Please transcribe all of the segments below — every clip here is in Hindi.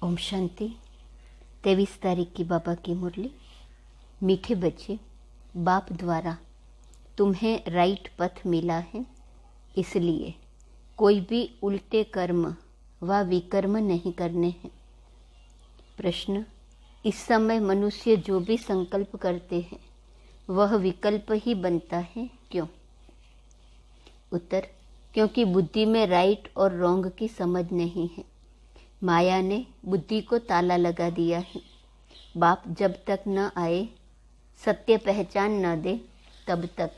ओम शांति। 23 तारीख की बाबा की मुरली। मीठे बच्चे, बाप द्वारा तुम्हें राइट पथ मिला है, इसलिए कोई भी उल्टे कर्म व विकर्म नहीं करने हैं। प्रश्न: इस समय मनुष्य जो भी संकल्प करते हैं वह विकल्प ही बनता है, क्यों? उत्तर: क्योंकि बुद्धि में राइट और रॉन्ग की समझ नहीं है। माया ने बुद्धि को ताला लगा दिया है। बाप जब तक न आए, सत्य पहचान न दे, तब तक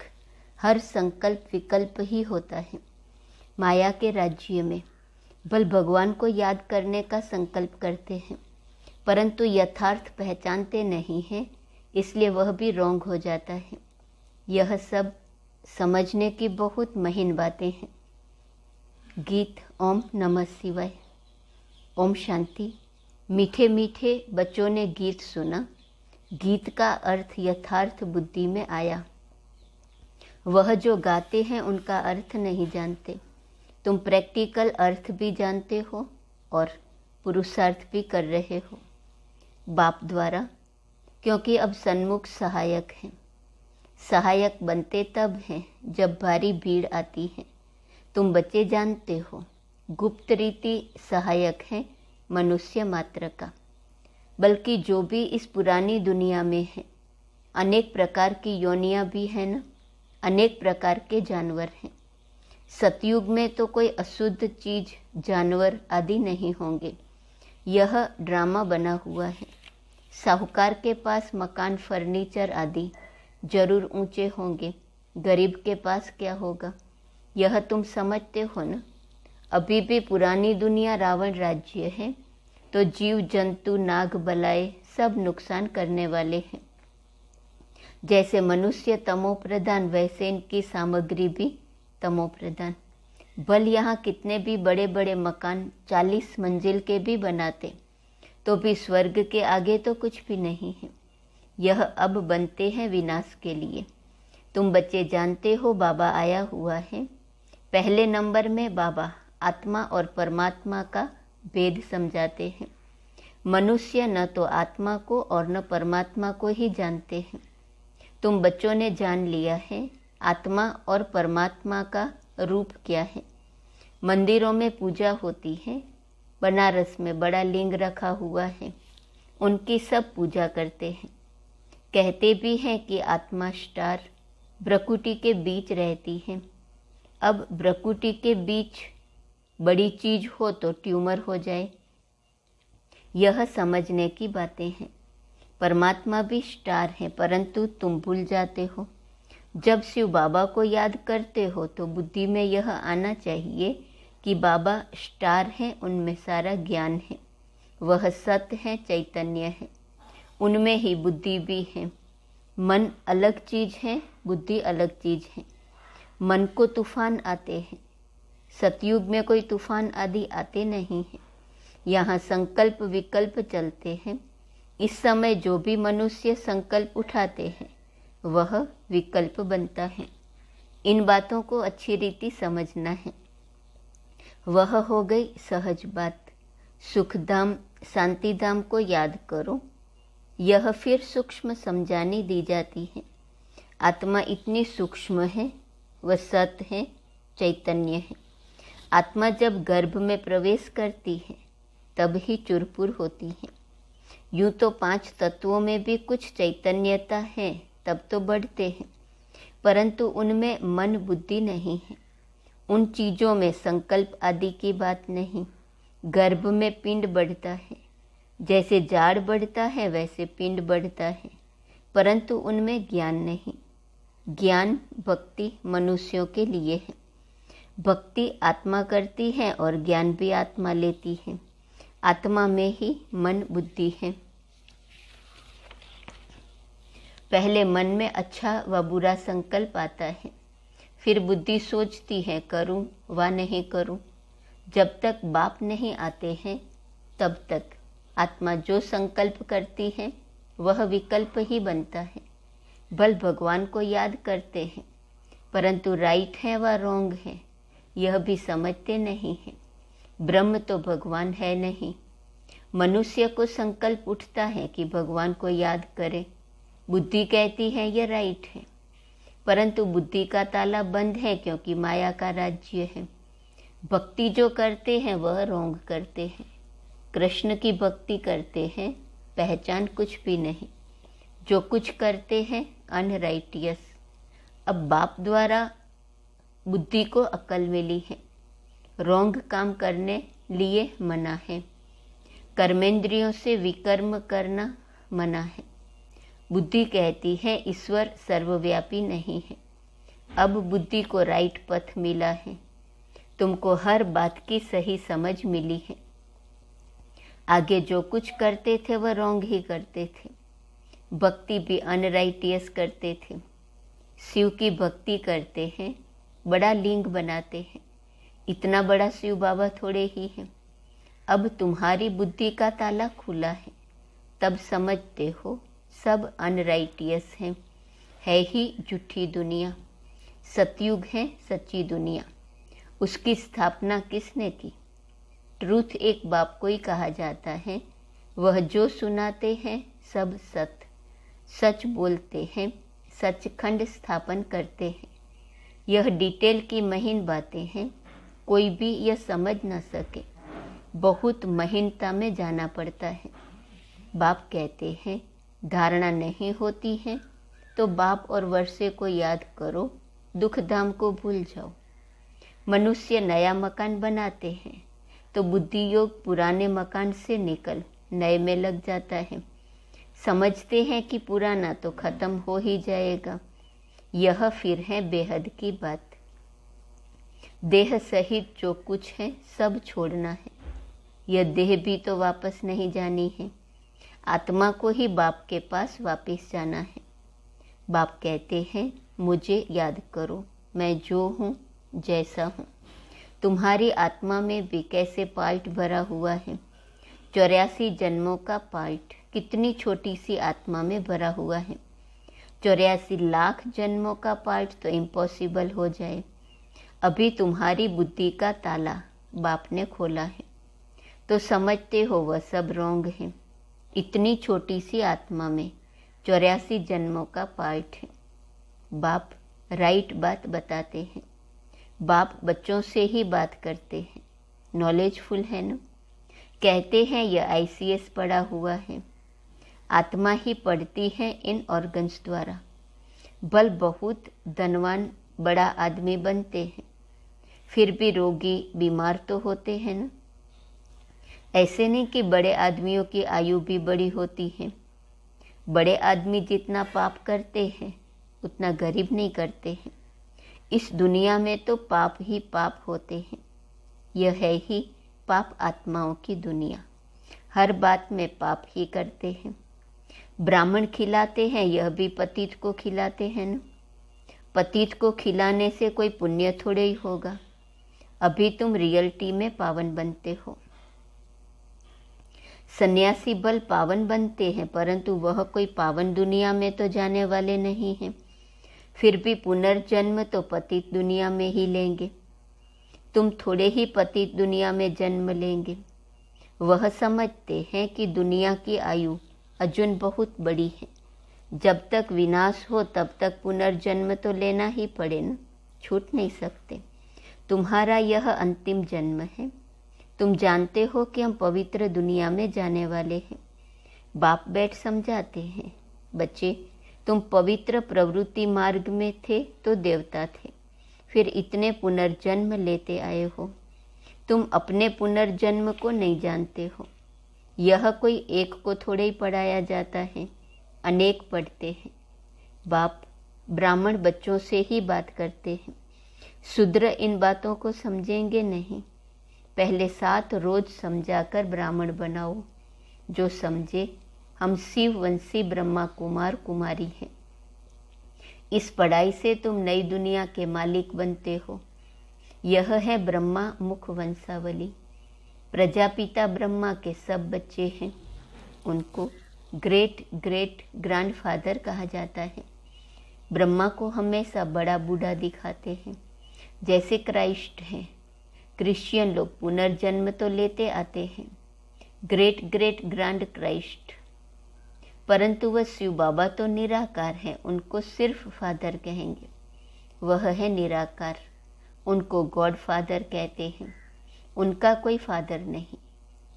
हर संकल्प विकल्प ही होता है। माया के राज्य में बल भगवान को याद करने का संकल्प करते हैं, परंतु यथार्थ पहचानते नहीं हैं, इसलिए वह भी रॉन्ग हो जाता है। यह सब समझने की बहुत महीन बातें हैं। गीत ओम नमः शिवाय। ओम शांति। मीठे मीठे बच्चों ने गीत सुना। गीत का अर्थ यथार्थ बुद्धि में आया। वह जो गाते हैं उनका अर्थ नहीं जानते। तुम प्रैक्टिकल अर्थ भी जानते हो और पुरुषार्थ भी कर रहे हो बाप द्वारा, क्योंकि अब सन्मुख सहायक हैं। सहायक बनते तब हैं जब भारी भीड़ आती है। तुम बच्चे जानते हो, गुप्त रीति सहायक है मनुष्य मात्र का, बल्कि जो भी इस पुरानी दुनिया में है, अनेक प्रकार की योनियां भी हैं न, अनेक प्रकार के जानवर हैं। सतयुग में तो कोई अशुद्ध चीज, जानवर आदि नहीं होंगे। यह ड्रामा बना हुआ है। साहूकार के पास मकान, फर्नीचर आदि जरूर ऊंचे होंगे, गरीब के पास क्या होगा? यह तुम समझते हो न। अभी भी पुरानी दुनिया रावण राज्य है, तो जीव जंतु, नाग, बलाए सब नुकसान करने वाले हैं। जैसे मनुष्य तमो प्रधान, वैसे इनकी सामग्री भी तमो प्रधान। बल यहाँ कितने भी बड़े बड़े मकान 40 मंजिल के भी बनाते, तो भी स्वर्ग के आगे तो कुछ भी नहीं है। यह अब बनते हैं विनाश के लिए। तुम बच्चे जानते हो बाबा आया हुआ है। पहले नंबर में बाबा आत्मा और परमात्मा का भेद समझाते हैं। मनुष्य न तो आत्मा को और न परमात्मा को ही जानते हैं। तुम बच्चों ने जान लिया है आत्मा और परमात्मा का रूप क्या है। मंदिरों में पूजा होती है। बनारस में बड़ा लिंग रखा हुआ है, उनकी सब पूजा करते हैं। कहते भी हैं कि आत्मा स्टार भ्रकुटी के बीच रहती है। अब भ्रकुटी के बीच बड़ी चीज हो तो ट्यूमर हो जाए। यह समझने की बातें हैं। परमात्मा भी स्टार है, परंतु तुम भूल जाते हो। जब शिव बाबा को याद करते हो तो बुद्धि में यह आना चाहिए कि बाबा स्टार हैं, उनमें सारा ज्ञान है, वह सत्य है, चैतन्य है, उनमें ही बुद्धि भी है। मन अलग चीज है, बुद्धि अलग चीज है। मन को तूफान आते हैं, सतयुग में कोई तूफान आदि आते नहीं हैं। यहाँ संकल्प विकल्प चलते हैं। इस समय जो भी मनुष्य संकल्प उठाते हैं वह विकल्प बनता है। इन बातों को अच्छी रीति समझना है। वह हो गई सहज बात। सुखधाम, शांतिधाम को याद करो। यह फिर सूक्ष्म समझानी दी जाती है। आत्मा इतनी सूक्ष्म है, वह सत्य है, चैतन्य है। आत्मा जब गर्भ में प्रवेश करती है तब ही चुरपुर होती है। यूं तो 5 तत्वों में भी कुछ चैतन्यता है, तब तो बढ़ते हैं, परंतु उनमें मन बुद्धि नहीं है। उन चीजों में संकल्प आदि की बात नहीं। गर्भ में पिंड बढ़ता है, जैसे जाड़ बढ़ता है वैसे पिंड बढ़ता है, परंतु उनमें ज्ञान नहीं। ज्ञान भक्ति मनुष्यों के लिए है। भक्ति आत्मा करती है और ज्ञान भी आत्मा लेती है। आत्मा में ही मन बुद्धि है। पहले मन में अच्छा व बुरा संकल्प आता है, फिर बुद्धि सोचती है करूं व नहीं करूं। जब तक बाप नहीं आते हैं तब तक आत्मा जो संकल्प करती है वह विकल्प ही बनता है। बल भगवान को याद करते हैं, परंतु राइट है व रॉन्ग है यह भी समझते नहीं हैं। ब्रह्म तो भगवान है नहीं, मनुष्य को संकल्प उठता है कि भगवान को याद करे। बुद्धि कहती है ये राइट है, परंतु बुद्धि का ताला बंद है क्योंकि माया का राज्य है। भक्ति जो करते हैं वह रोंग करते हैं। कृष्ण की भक्ति करते हैं, पहचान कुछ भी नहीं। जो कुछ करते हैं अनराइटियस। अब बाप द्वारा बुद्धि को अकल मिली है, रोंग काम करने लिए मना है। कर्मेंद्रियों से विकर्म करना मना है। बुद्धि कहती है ईश्वर सर्वव्यापी नहीं है। अब बुद्धि को राइट पथ मिला है, तुमको हर बात की सही समझ मिली है। आगे जो कुछ करते थे वह रोंग ही करते थे। भक्ति भी अनराइटियस करते थे। शिव की भक्ति करते हैं, बड़ा लिंग बनाते हैं। इतना बड़ा शिव बाबा थोड़े ही हैं। अब तुम्हारी बुद्धि का ताला खुला है, तब समझते हो सब अनराइटियस हैं। है ही झूठी दुनिया। सतयुग है सच्ची दुनिया। उसकी स्थापना किसने की? ट्रूथ एक बाप को ही कहा जाता है। वह जो सुनाते हैं सब सच बोलते हैं, सचखंड स्थापन करते हैं। यह डिटेल की महीन बातें हैं, कोई भी यह समझ न सके। बहुत महीनता में जाना पड़ता है। बाप कहते हैं धारणा नहीं होती है तो बाप और वर्षे को याद करो, दुख धाम को भूल जाओ। मनुष्य नया मकान बनाते हैं तो बुद्धि योग पुराने मकान से निकल नए में लग जाता है। समझते हैं कि पुराना तो खत्म हो ही जाएगा। यह फिर है बेहद की बात। देह सहित जो कुछ है सब छोड़ना है। यह देह भी तो वापस नहीं जानी है। आत्मा को ही बाप के पास वापस जाना है। बाप कहते हैं मुझे याद करो, मैं जो हूँ जैसा हूँ। तुम्हारी आत्मा में भी कैसे पार्ट भरा हुआ है। 84 जन्मों का पार्ट कितनी छोटी सी आत्मा में भरा हुआ है। 84 लाख जन्मों का पार्ट तो इम्पॉसिबल हो जाए। अभी तुम्हारी बुद्धि का ताला बाप ने खोला है तो समझते हो वह सब रोंग है। इतनी छोटी सी आत्मा में 84 जन्मों का पार्ट है। बाप राइट बात बताते हैं। बाप बच्चों से ही बात करते हैं, नॉलेजफुल है ना। कहते हैं यह ICS पढ़ा हुआ है। आत्मा ही पढ़ती है इन ऑर्गन्स द्वारा। बल बहुत धनवान बड़ा आदमी बनते हैं, फिर भी रोगी बीमार तो होते हैं ना। ऐसे नहीं कि बड़े आदमियों की आयु भी बड़ी होती है। बड़े आदमी जितना पाप करते हैं उतना गरीब नहीं करते हैं। इस दुनिया में तो पाप ही पाप होते हैं। यह है ही पाप आत्माओं की दुनिया। हर बात में पाप ही करते हैं। ब्राह्मण खिलाते हैं, यह भी पतित को खिलाते हैं ना। पतित को खिलाने से कोई पुण्य थोड़े ही होगा। अभी तुम रियलिटी में पावन बनते हो। सन्यासी बल पावन बनते हैं, परंतु वह कोई पावन दुनिया में तो जाने वाले नहीं हैं। फिर भी पुनर्जन्म तो पतित दुनिया में ही लेंगे। तुम थोड़े ही पतित दुनिया में जन्म लेंगे। वह समझते हैं कि दुनिया की आयु अजुन बहुत बड़ी है। जब तक विनाश हो तब तक पुनर्जन्म तो लेना ही पड़े ना, छूट नहीं सकते। तुम्हारा यह अंतिम जन्म है। तुम जानते हो कि हम पवित्र दुनिया में जाने वाले हैं। बाप बैठ समझाते हैं, बच्चे तुम पवित्र प्रवृत्ति मार्ग में थे तो देवता थे, फिर इतने पुनर्जन्म लेते आए हो। तुम अपने पुनर्जन्म को नहीं जानते हो। यह कोई एक को थोड़े ही पढ़ाया जाता है, अनेक पढ़ते हैं। बाप ब्राह्मण बच्चों से ही बात करते हैं। शूद्र इन बातों को समझेंगे नहीं। पहले 7 रोज समझाकर ब्राह्मण बनाओ। जो समझे हम शिववंशी ब्रह्मा कुमार कुमारी हैं। इस पढ़ाई से तुम नई दुनिया के मालिक बनते हो। यह है ब्रह्मा मुख वंशावली। प्रजापिता ब्रह्मा के सब बच्चे हैं। उनको ग्रेट ग्रेट ग्रैंडफादर कहा जाता है। ब्रह्मा को हमेशा बड़ा बूढ़ा दिखाते हैं, जैसे क्राइस्ट हैं। क्रिश्चियन लोग पुनर्जन्म तो लेते आते हैं। ग्रेट ग्रेट ग्रैंड क्राइस्ट, परंतु वह शिव बाबा तो निराकार है, उनको सिर्फ फादर कहेंगे। वह है निराकार, उनको गॉड फादर कहते हैं। उनका कोई फादर नहीं,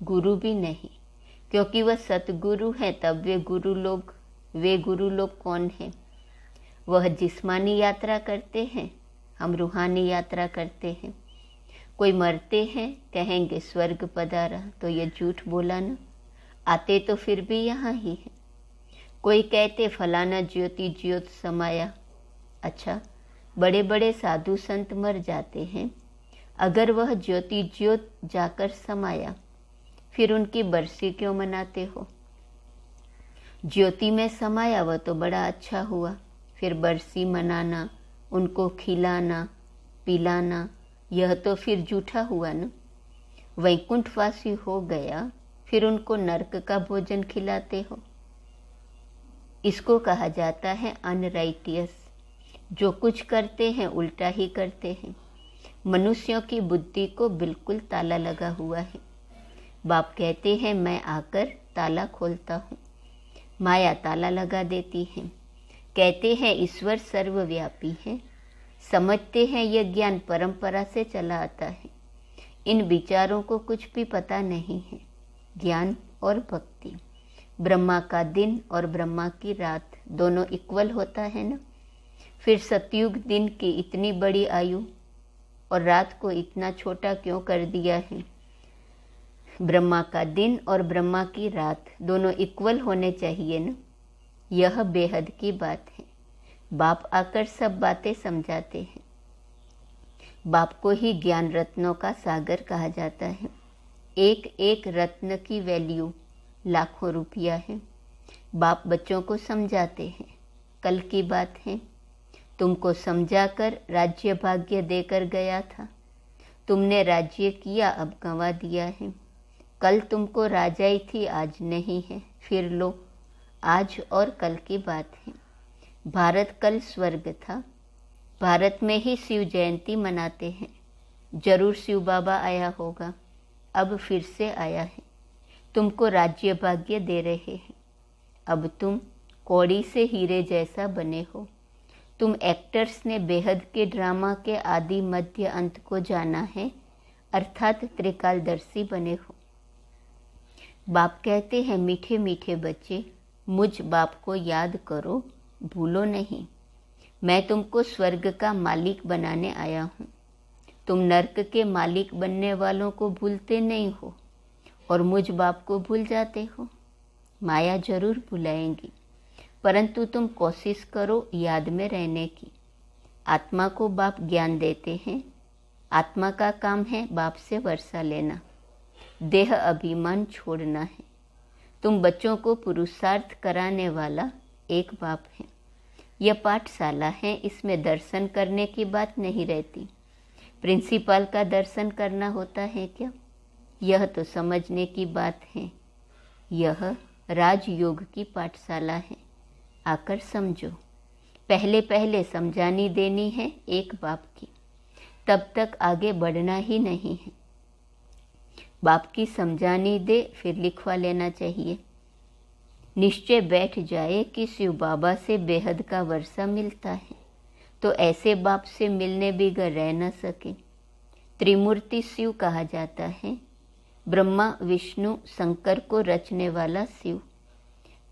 गुरु भी नहीं, क्योंकि वह सतगुरु हैं। तब वे गुरु लोग कौन हैं? वह जिस्मानी यात्रा करते हैं, हम रूहानी यात्रा करते हैं। कोई मरते हैं, कहेंगे स्वर्ग पधारा, तो ये झूठ बोला ना, आते तो फिर भी यहाँ ही है। कोई कहते फलाना ज्योति ज्योत समाया। अच्छा, बड़े बड़े साधु संत मर जाते हैं, अगर वह ज्योति ज्योत जाकर समाया, फिर उनकी बरसी क्यों मनाते हो? ज्योति में समाया वह तो बड़ा अच्छा हुआ, फिर बरसी मनाना, उनको खिलाना पिलाना, यह तो फिर झूठा हुआ ना। वैकुंठवासी हो गया, फिर उनको नरक का भोजन खिलाते हो। इसको कहा जाता है अनराइटियस। जो कुछ करते हैं उल्टा ही करते हैं। मनुष्यों की बुद्धि को बिल्कुल ताला लगा हुआ है। बाप कहते हैं मैं आकर ताला खोलता हूँ, माया ताला लगा देती है। कहते हैं ईश्वर सर्वव्यापी है, समझते हैं यह ज्ञान परंपरा से चला आता है। इन विचारों को कुछ भी पता नहीं है। ज्ञान और भक्ति, ब्रह्मा का दिन और ब्रह्मा की रात दोनों इक्वल होता है ना। फिर सतयुग दिन की इतनी बड़ी आयु और रात को इतना छोटा क्यों कर दिया है? ब्रह्मा का दिन और ब्रह्मा की रात दोनों इक्वल होने चाहिए ना। यह बेहद की बात है। बाप आकर सब बातें समझाते हैं। बाप को ही ज्ञान रत्नों का सागर कहा जाता है। एक एक रत्न की वैल्यू लाखों रुपया है। बाप बच्चों को समझाते हैं। कल की बात है, तुमको समझाकर राज्य भाग्य देकर गया था। तुमने राज्य किया, अब गंवा दिया है। कल तुमको राजाई थी, आज नहीं है। फिर लो, आज और कल की बात है। भारत कल स्वर्ग था। भारत में ही शिव जयंती मनाते हैं। जरूर शिव बाबा आया होगा, अब फिर से आया है। तुमको राज्य भाग्य दे रहे हैं। अब तुम कौड़ी से हीरे जैसा बने हो। तुम एक्टर्स ने बेहद के ड्रामा के आदि मध्य अंत को जाना है, अर्थात त्रिकालदर्शी बने हो। बाप कहते हैं मीठे मीठे बच्चे, मुझ बाप को याद करो, भूलो नहीं। मैं तुमको स्वर्ग का मालिक बनाने आया हूँ। तुम नर्क के मालिक बनने वालों को भूलते नहीं हो और मुझ बाप को भूल जाते हो। माया जरूर भुलाएंगी, परंतु तुम कोशिश करो याद में रहने की। आत्मा को बाप ज्ञान देते हैं। आत्मा का काम है बाप से वर्षा लेना, देह अभिमान छोड़ना है। तुम बच्चों को पुरुषार्थ कराने वाला एक बाप है। यह पाठशाला है, इसमें दर्शन करने की बात नहीं रहती। प्रिंसिपल का दर्शन करना होता है क्या? यह तो समझने की बात है। यह राजयोग की पाठशाला है, आकर समझो। पहले पहले समझानी देनी है एक बाप की, तब तक आगे बढ़ना ही नहीं है। बाप की समझानी दे, फिर लिखवा लेना चाहिए। निश्चय बैठ जाए कि शिव बाबा से बेहद का वर्षा मिलता है, तो ऐसे बाप से मिलने बिगर रह न सके। त्रिमूर्ति शिव कहा जाता है। ब्रह्मा विष्णु शंकर को रचने वाला शिव।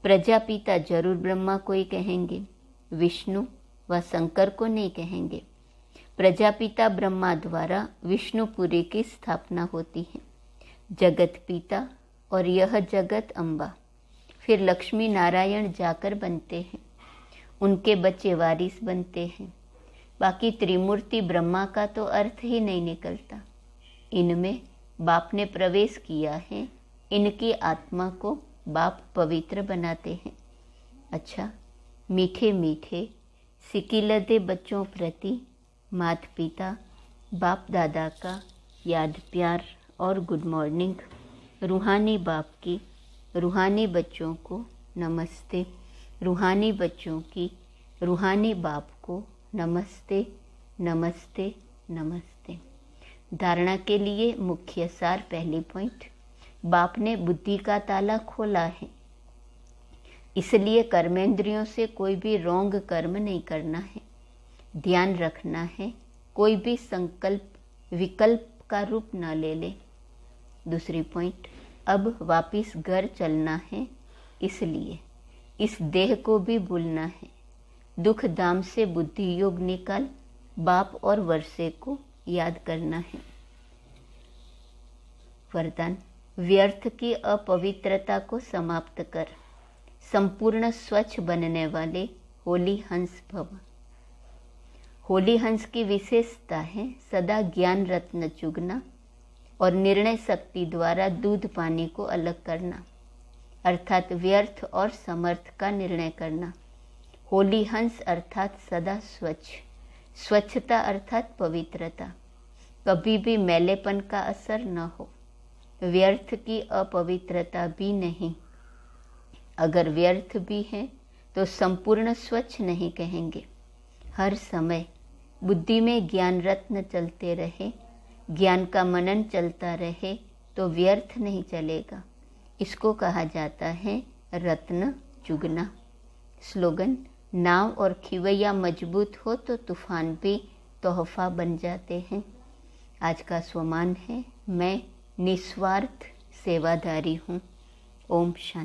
प्रजापिता जरूर ब्रह्मा को ही कहेंगे, विष्णु व शंकर को नहीं कहेंगे। प्रजापिता ब्रह्मा द्वारा विष्णुपुरी की स्थापना होती है। जगत पिता और यह जगत अम्बा। फिर लक्ष्मी नारायण जाकर बनते हैं, उनके बच्चे वारिस बनते हैं। बाकी त्रिमूर्ति ब्रह्मा का तो अर्थ ही नहीं निकलता। इनमें बाप ने प्रवेश किया है, इनकी आत्मा को बाप पवित्र बनाते हैं। अच्छा, मीठे मीठे सिकिलदे बच्चों प्रति माता पिता बाप दादा का याद प्यार और गुड मॉर्निंग। रूहानी बाप की रूहानी बच्चों को नमस्ते। रूहानी बच्चों की रूहानी बाप को नमस्ते नमस्ते नमस्ते। धारणा के लिए मुख्य सार, पहली पॉइंट, बाप ने बुद्धि का ताला खोला है, इसलिए कर्मेंद्रियों से कोई भी रॉन्ग कर्म नहीं करना है। ध्यान रखना है कोई भी संकल्प विकल्प का रूप न ले ले। दूसरी पॉइंट, अब वापिस घर चलना है, इसलिए इस देह को भी भूलना है। दुख धाम से बुद्धि योग निकाल बाप और वर्षे को याद करना है। वरदान, व्यर्थ की अपवित्रता को समाप्त कर, संपूर्ण स्वच्छ बनने वाले होली हंस भव। होली हंस की विशेषता है सदा ज्ञान रत्न चुगना और निर्णय शक्ति द्वारा दूध पानी को अलग करना, अर्थात व्यर्थ और समर्थ का निर्णय करना। होली हंस अर्थात सदा स्वच्छ, स्वच्छता अर्थात पवित्रता, कभी भी मैलेपन का असर न हो। व्यर्थ की अपवित्रता भी नहीं, अगर व्यर्थ भी है तो संपूर्ण स्वच्छ नहीं कहेंगे। हर समय बुद्धि में ज्ञान रत्न चलते रहे, ज्ञान का मनन चलता रहे तो व्यर्थ नहीं चलेगा। इसको कहा जाता है रत्न चुगना। स्लोगन, नाव और खिवैया मजबूत हो तो तूफान भी तोहफा बन जाते हैं। आज का स्वमान है, मैं निस्वार्थ सेवाधारी हूँ। ओम शांति।